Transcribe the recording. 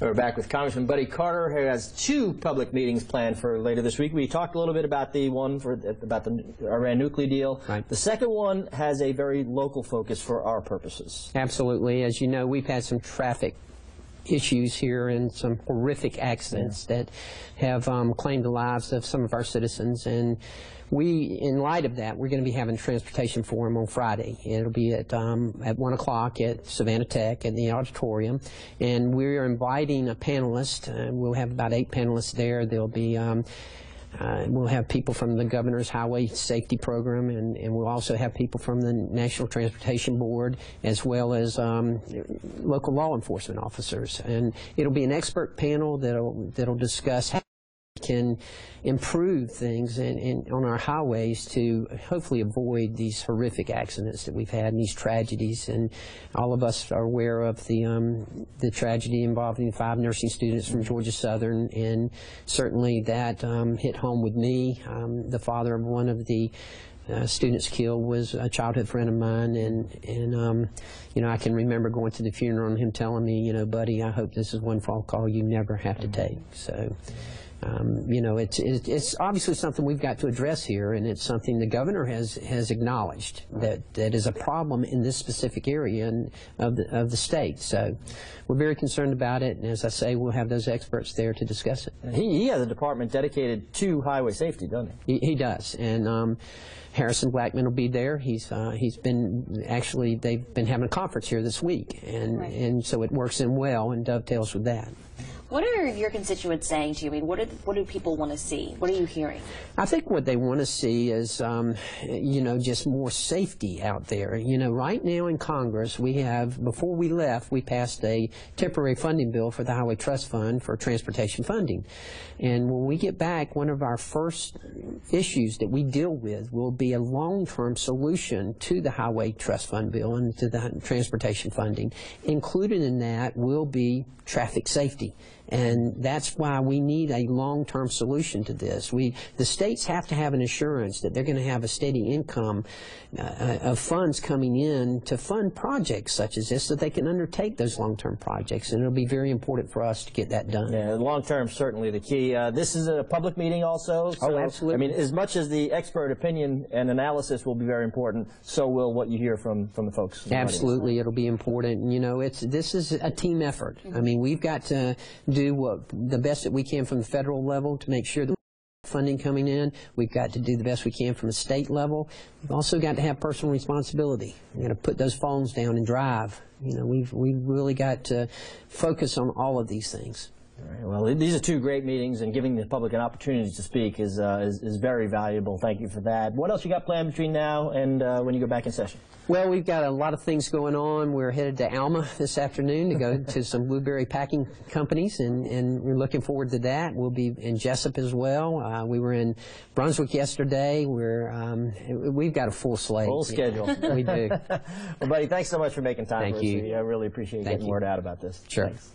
We're back with Congressman Buddy Carter, who has 2 public meetings planned for later this week. We talked a little bit about the one about the Iran nuclear deal. Right. The second one has a very local focus for our purposes. Absolutely. As you know, we've had some traffic issues here and some horrific accidents that have claimed the lives of some of our citizens. And we, in light of that, we're going to be having a transportation forum on Friday. It'll be at 1 o'clock at Savannah Tech in the auditorium. And we're inviting a panelist. We'll have about 8 panelists there. There'll be we'll have people from the Governor's Highway Safety Program, and we'll also have people from the National Transportation Board, as well as local law enforcement officers. And it'll be an expert panel that'll discuss how we can improve things on our highways to hopefully avoid these horrific accidents that we've had and these tragedies. And all of us are aware of the tragedy involving 5 nursing students from Georgia Southern, and certainly that hit home with me. The father of one of the students killed was a childhood friend of mine, and you know, I can remember going to the funeral and him telling me, you know, buddy, I hope this is one phone call you never have to take. So you know, it's obviously something we've got to address here, and it's something the governor has acknowledged that is a problem in this specific area of the state. So we're very concerned about it, and as I say, we'll have those experts there to discuss it. And he has a department dedicated to highway safety, doesn't he? He does, and Harrison Blackman will be there. He's been actually, they've been having a conference here this week, and so it works in well and dovetails with that. What are your constituents saying to you? I mean, what do people want to see? What are you hearing? I think what they want to see is, you know, just more safety out there. You know, right now in Congress, we have, before we left, we passed a temporary funding bill for the Highway Trust Fund for transportation funding. And when we get back, one of our first issues that we deal with will be a long-term solution to the Highway Trust Fund bill and to the transportation funding. Included in that will be traffic safety. And that's why we need a long-term solution to this. The states have to have an assurance that they're going to have a steady income of funds coming in to fund projects such as this, so they can undertake those long-term projects. And it'll be very important for us to get that done. Yeah, long-term certainly the key. This is a public meeting also. So, oh, absolutely. I mean, as much as the expert opinion and analysis will be very important, so will what you hear from the folks. Absolutely, it'll be important. And, you know, this is a team effort. I mean, we've got to do the best that we can from the federal level to make sure that funding coming in. We've got to do the best we can from the state level. We've also got to have personal responsibility. We've got to put those phones down and drive. You know, we've really got to focus on all of these things. All right, well, these are 2 great meetings, and giving the public an opportunity to speak is very valuable. Thank you for that. What else you got planned between now and when you go back in session? Well, we've got a lot of things going on. We're headed to Alma this afternoon to go to some blueberry packing companies, and we're looking forward to that. We'll be in Jessup as well. We were in Brunswick yesterday. We've got a full slate. Full schedule. We do. Well, buddy, thanks so much for making time for us. Thank you. I really appreciate getting word out about this. Sure. Thanks.